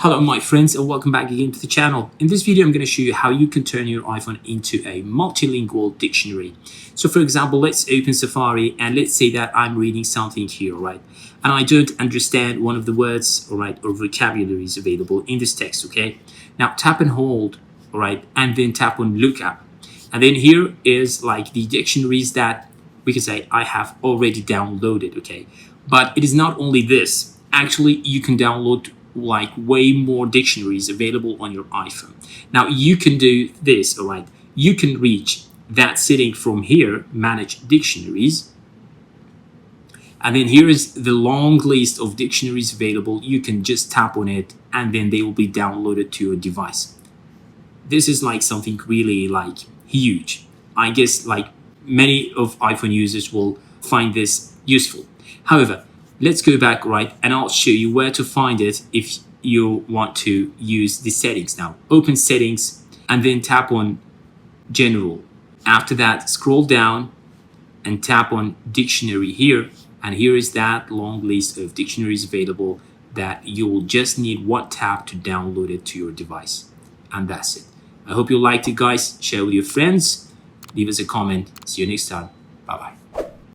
Hello my friends and welcome back again to the channel. In this video I'm going to show you how you can turn your iPhone into a multilingual dictionary. So for example, let's open Safari and let's say that I'm reading something here, right? And I don't understand one of the words, alright, or vocabularies available in this text, okay? Now tap and hold, alright, and then tap on look up. And then here is like the dictionaries that we can say I have already downloaded, okay? But it is not only this. Actually, you can download like way more dictionaries available on your iPhone. Now you can do this, all right? You can reach that setting from here, manage dictionaries. And then here is the long list of dictionaries available. You can just tap on it and then they will be downloaded to your device. This is like something really like huge. I guess like many of iPhone users will find this useful. However, let's go back, right, and I'll show you where to find it if you want to use the settings now. Open settings and then tap on general. After that, scroll down and tap on dictionary here. And here is that long list of dictionaries available that you will just need one tap to download it to your device. And that's it. I hope you liked it, guys. Share with your friends. Leave us a comment. See you next time. Bye-bye.